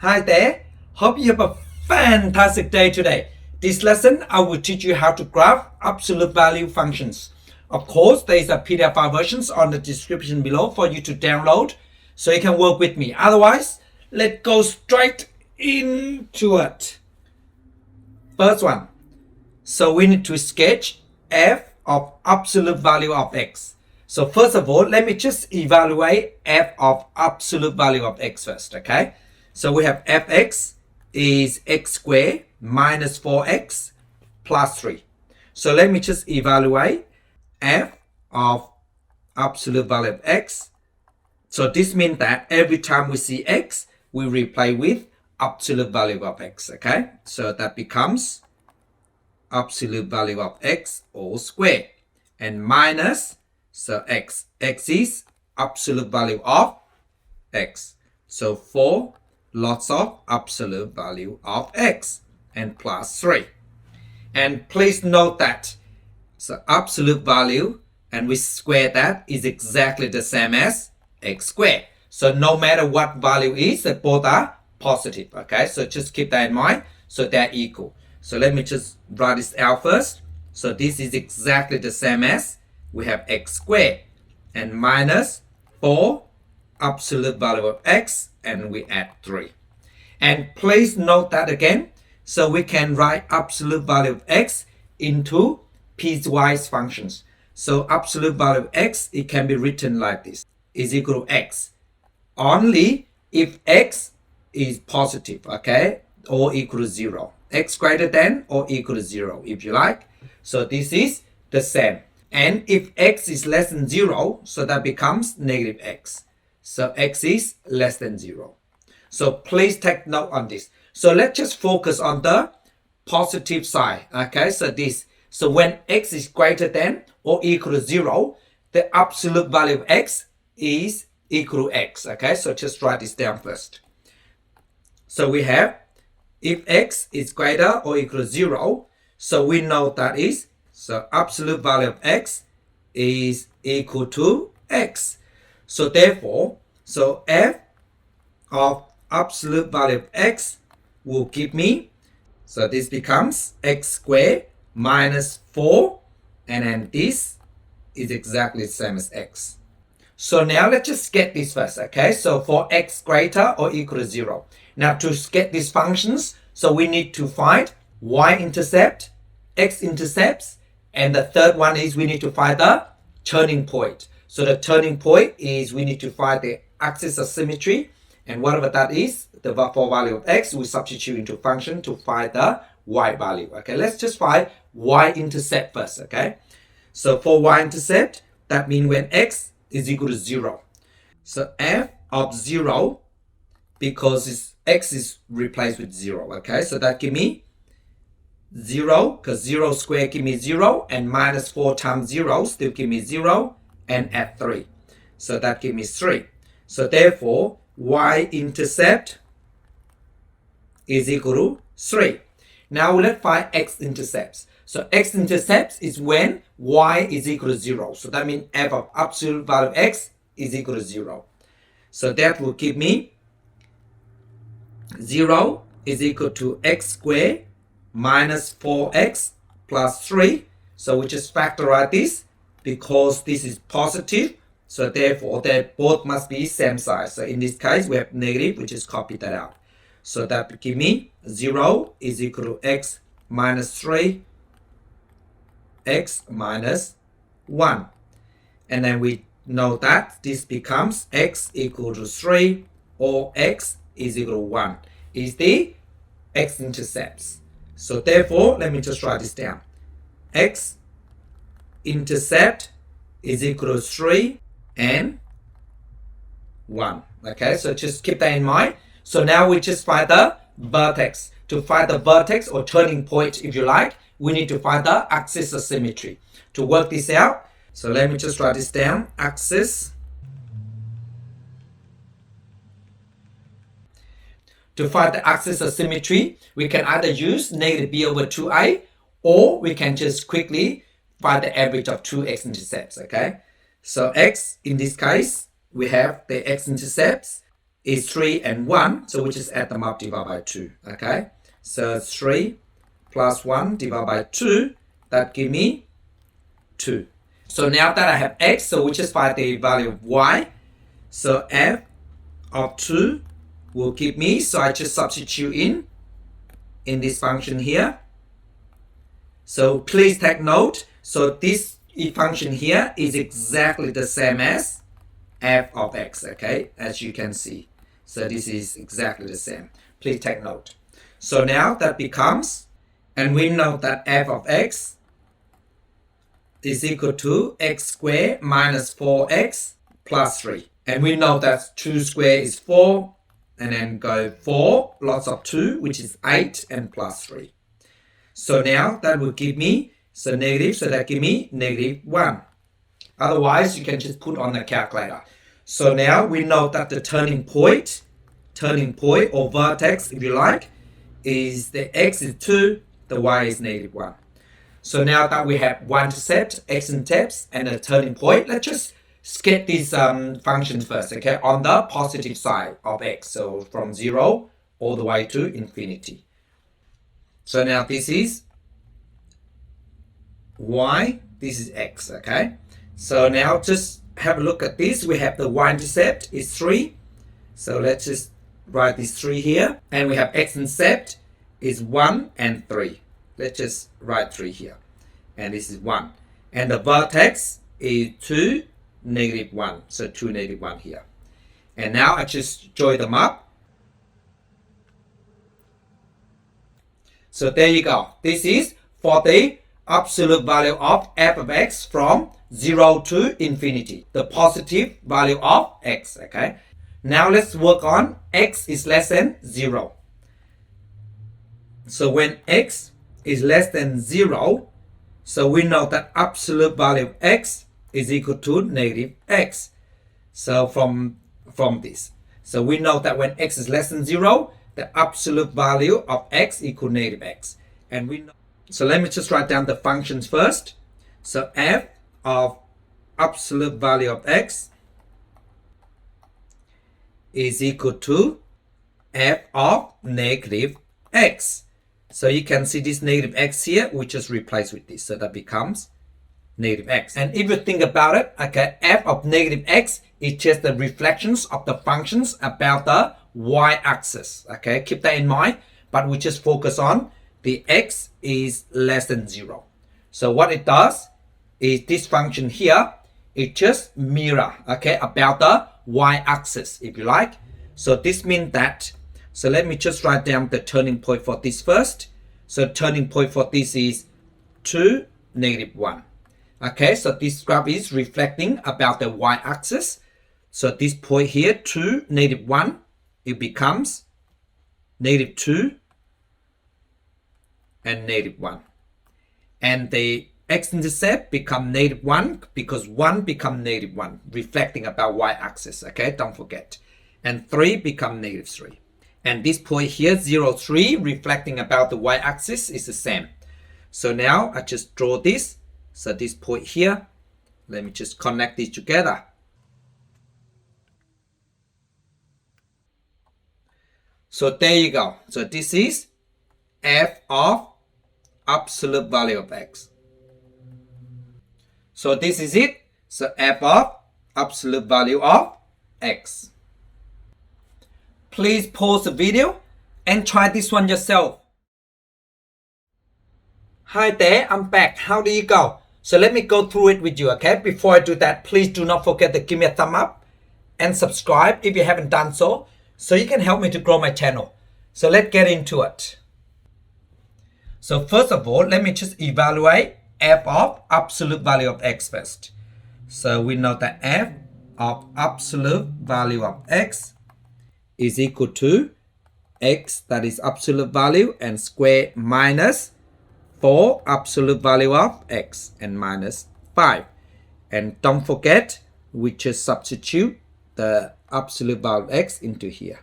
Hi there, hope you have a fantastic day today. This lesson I will teach you how to graph absolute value functions. Of course, there is a PDF file versions on the description below for you to download so you can work with me. Otherwise, let's go straight into it. First one, so we need to sketch f of absolute value of x. So first of all, let me just evaluate f of absolute value of x first, okay? So we have fx is x squared minus 4x plus 3. So let me just evaluate f of absolute value of x. So this means that every time we see x, we replace with absolute value of x, okay? So that becomes absolute value of x all squared and minus, so x is absolute value of x. So 4 lots of absolute value of x and plus 3. And please note that so absolute value and we square that is exactly the same as x squared. So no matter what value is, they both are positive. Okay, so just keep that in mind. So they're equal. So let me just write this out first. So this is exactly the same as we have x squared and minus 4 absolute value of x and we add 3. And please note that again. So we can write absolute value of x into piecewise functions. So absolute value of x, it can be written like this, is equal to x. Only if x is positive, okay, or equal to 0. X greater than or equal to 0, if you like. So this is the same. And if x is less than 0, so that becomes negative x. So x is less than 0. So please take note on this. So let's just focus on the positive side. Okay, so this. So when x is greater than or equal to 0, the absolute value of x is equal to x. Okay, so just write this down first. So we have if x is greater or equal to 0, so we know that is, so absolute value of x is equal to x. So therefore, so f of absolute value of x will give me, so this becomes x squared minus 4, and then this is exactly the same as x. So now let's just get this first, okay? So for x greater or equal to 0. Now to get these functions, so we need to find y-intercept, x-intercepts, and the third one is we need to find the turning point. So the turning point is we need to find the axis of symmetry, and whatever that is, the for value of x, we substitute into function to find the y value. Okay, let's just find y-intercept first, okay? So for y-intercept, that means when x is equal to 0. So f of 0, because x is replaced with 0, okay? So that give me 0, because 0 squared give me 0, and minus 4 times 0 still give me 0, and add 3. So that give me 3. So therefore, y-intercept is equal to 3. Now let's find x-intercepts. So x-intercepts is when y is equal to 0. So that means f of absolute value of x is equal to 0. So that will give me 0 is equal to x squared minus 4x plus 3. So we just factorize this because this is positive. So therefore, they both must be same size. So in this case, we have negative, we just copy that out. So that will give me 0 is equal to x minus 3, x minus 1. And then we know that this becomes x equal to 3 or x is equal to 1 is the x-intercepts. So therefore, let me just write this down. X-intercept is equal to 3 and 1. Okay, so just keep that in mind. So now we just find the vertex. To find the vertex or turning point, if you like, we need to find the axis of symmetry. To work this out, so let me just write this down. Axis. To find the axis of symmetry, we can either use negative b over 2a, or we can just quickly find the average of two x-intercepts, okay? So x, in this case, we have the x-intercepts is 3 and 1, so we just add them up, divided by 2, okay? So 3 plus 1 divided by 2, that give me 2. So now that I have x, so we just find the value of y. So f of 2 will give me, so I just substitute in this function here. So please take note, so this function here is exactly the same as f of x, okay, as you can see. So this is exactly the same. Please take note. So now that becomes, and we know that f of x is equal to x squared minus 4x plus 3. And we know that 2 squared is 4, and then go 4, lots of 2, which is 8, and plus 3. So now that will give me, so negative, so that give me negative 1. Otherwise, you can just put on the calculator. So now we know that the turning point or vertex, if you like, is the x is 2, the y is negative 1. So now that we have one intercept, x-intercepts, and a turning point, let's just sketch these functions first, okay, on the positive side of x. So from 0 all the way to infinity. So now this is y, this is x, okay? So now just have a look at this. We have the y-intercept is 3. So let's just write this 3 here. And we have x-intercept is 1 and 3. Let's just write 3 here. And this is 1. And the vertex is 2, negative 1. So 2, negative 1 here. And now I just join them up. So there you go. This is for the absolute value of f of x from 0 to infinity. The positive value of x, okay? Now let's work on x is less than 0. So when x is less than 0, so we know that absolute value of x is equal to negative x. So from this. So we know that when x is less than 0, the absolute value of x equal negative x. And we know. So let me just write down the functions first. So f of absolute value of x is equal to f of negative x. So you can see this negative x here, we just replace with this. So that becomes negative x. And if you think about it, okay, f of negative x is just the reflections of the functions about the y-axis. Okay, keep that in mind. But we just focus on the x is less than 0. So what it does is this function here, it just mirror, okay, about the y-axis, if you like. So this means that, so let me just write down the turning point for this first. So turning point for this is 2, negative 1. Okay, so this graph is reflecting about the y-axis. So this point here, 2, negative 1, it becomes negative 2 and negative 1. And the x-intercept become negative 1 because 1 become negative 1, reflecting about y-axis, okay, don't forget. And 3 become negative 3. And this point here, 0, 3, reflecting about the y-axis is the same. So now I just draw this. So this point here, let me just connect these together. So there you go. So this is f of absolute value of x. So this is it. So f of absolute value of x. Please pause the video and try this one yourself. Hi there, I'm back. How do you go? So let me go through it with you, okay? Before I do that, please do not forget to give me a thumb up and subscribe if you haven't done so you can help me to grow my channel. So let's get into it. So first of all, let me just evaluate f of absolute value of x first. So we know that f of absolute value of x is equal to x, that is absolute value, and square minus 4 absolute value of x and minus 5. And don't forget, we just substitute the absolute value of x into here.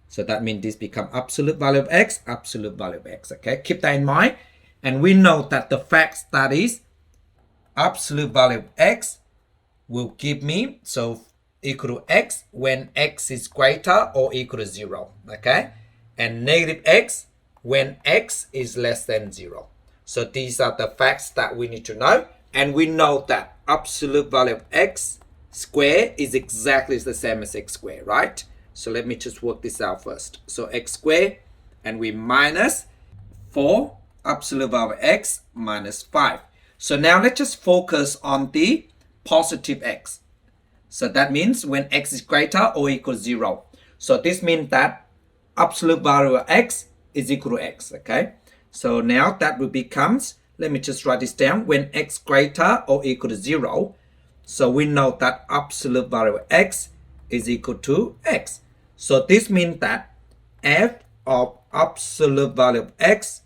So that means this become absolute value of x, absolute value of x. Okay, keep that in mind. And we know that the fact that is absolute value of x will give me, so equal to x when x is greater or equal to 0, okay? And negative x when x is less than 0. So these are the facts that we need to know. And we know that absolute value of x squared is exactly the same as x squared, right? So let me just work this out first. So x squared, and we minus 4 absolute value of x minus 5. So now let's just focus on the positive x. So that means when x is greater or equal to 0. So this means that absolute value of x is equal to x, okay? So now that will becomes, let me just write this down, when x greater or equal to 0. So we know that absolute value of x is equal to x. So this means that f of absolute value of x,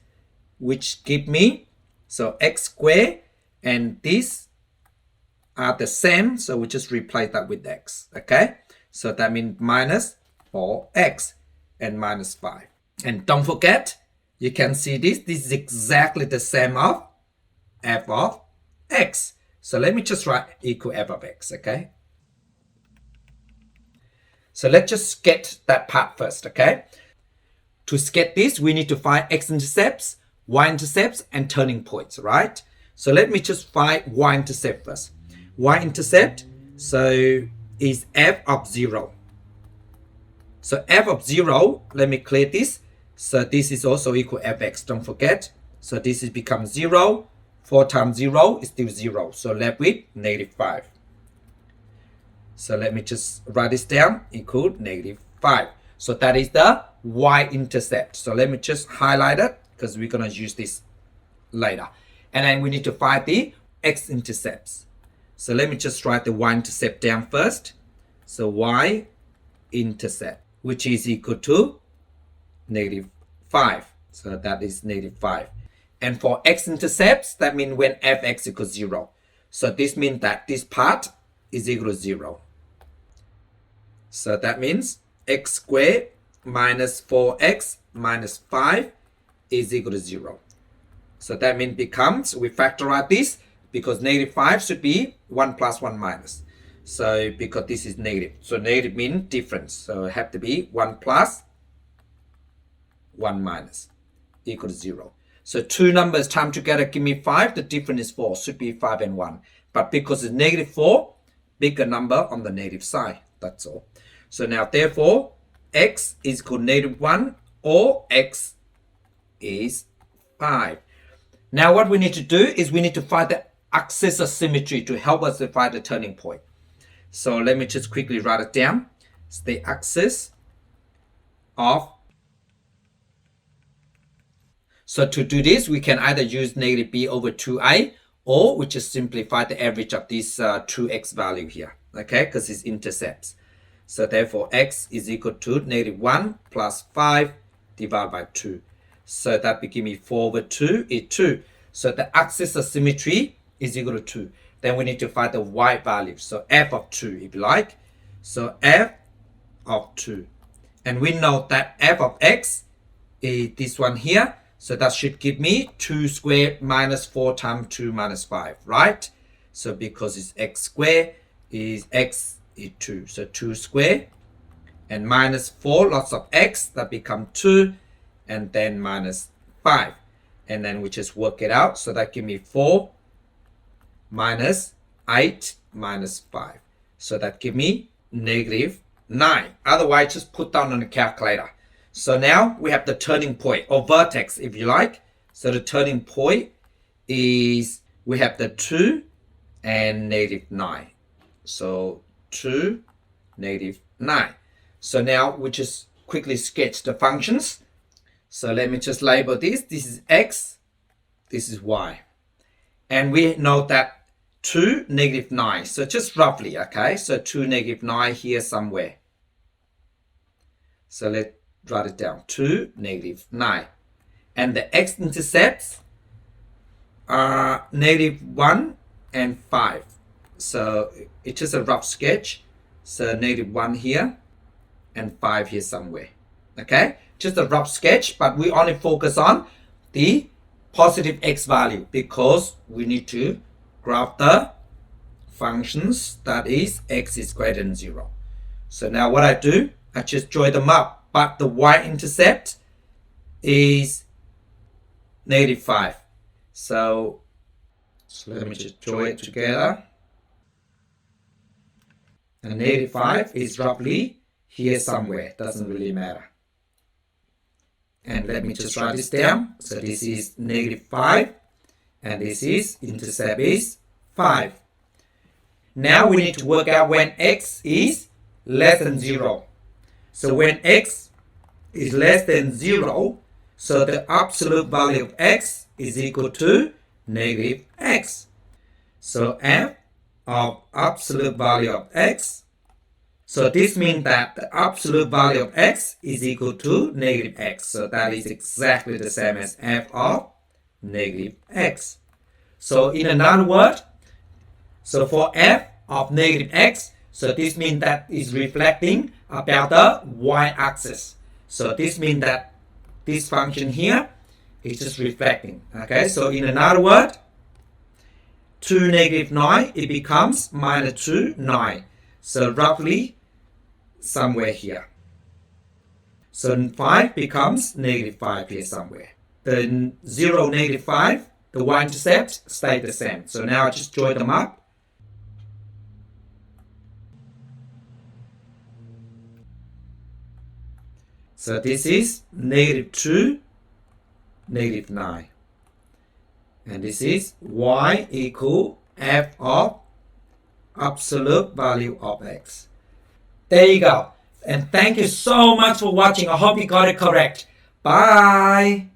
which give me, so x squared and this are the same, so we just replace that with x, okay? So that means minus 4x and minus 5. And don't forget, you can see this is exactly the same of f of x. So let me just write equal f of x, okay? So let's just sketch that part first, okay? To sketch this, we need to find x-intercepts, y-intercepts, and turning points, right? So let me just find y-intercept first. Y-intercept, so is f of 0. So f of 0, let me clear this. So this is also equal fx, don't forget. So this is become 0. 4 times 0 is still 0. So left with negative 5. So let me just write this down, equal negative 5. So that is the y-intercept. So let me just highlight it because we're going to use this later. And then we need to find the x-intercepts. So let me just write the y-intercept down first. So y-intercept, which is equal to negative 5. So that is negative 5. And for x-intercepts, that means when fx equals 0. So this means that this part is equal to 0. So that means x squared minus 4x minus 5 is equal to 0. So that means becomes, we factorize this because negative 5 should be 1 plus 1 minus. So because this is negative. So negative means difference. So it have to be 1 plus 1 minus equal to 0. So two numbers times together give me 5. The difference is 4. Should be 5 and 1. But because it's negative 4, bigger number on the negative side. That's all. So now therefore, x is equal to negative 1 or x is 5. Now what we need to do is we need to find the axis of symmetry to help us to find the turning point. So let me just quickly write it down. It's the axis of. So to do this, we can either use negative b over 2a, or we just simplify the average of this 2x value here, okay, because it's intercepts. So therefore, x is equal to negative 1 plus 5 divided by 2. So that will give me 4 over 2 is 2. So the axis of symmetry is equal to 2. Then we need to find the y value. So f of 2, if you like. So f of 2. And we know that f of x is this one here. So that should give me 2 squared minus 4 times 2 minus 5, right? So because it's x squared, is x is 2. So 2 squared and minus 4, lots of x, that become 2, and then minus 5. And then we just work it out. So that give me 4 minus 8 minus 5. So that give me negative 9. Otherwise, just put down on the calculator. So now we have the turning point, or vertex if you like. So the turning point is, we have the 2 and negative 9. So 2, negative 9. So now we just quickly sketch the functions. So let me just label this. This is x, this is y. And we know that 2, negative 9. So just roughly, okay? So 2, negative 9 here somewhere. So let's write it down. 2, negative 9. And the x-intercepts are negative 1 and 5. So it's just a rough sketch. So negative 1 here and 5 here somewhere. Okay? Just a rough sketch, but we only focus on the positive x value because we need to graph the functions, that is x is greater than 0. So now what I do, I just join them up, but the y-intercept is -5. So let me just join it together. And -5 is roughly here somewhere, doesn't really matter. And let me just write this down. So this is -5, and this is intercept is 5. Now we need to work out when x is less than 0. So when x is less than 0, so the absolute value of x is equal to -x. So f of absolute value of x. So this means that the absolute value of x is equal to -x. So that is exactly the same as f of -x. So in another word, so for f of -x, so this means that is reflecting about the y-axis. So this means that this function here is just reflecting. Okay, so in another word, 2 -9, it becomes -2, 9. So roughly somewhere here. So 5 becomes -5 here somewhere. The 0, -5, the y-intercept stay the same. So now I just join them up. So this is -2, -9. And this is y equal f of absolute value of x. There you go. And thank you so much for watching. I hope you got it correct. Bye.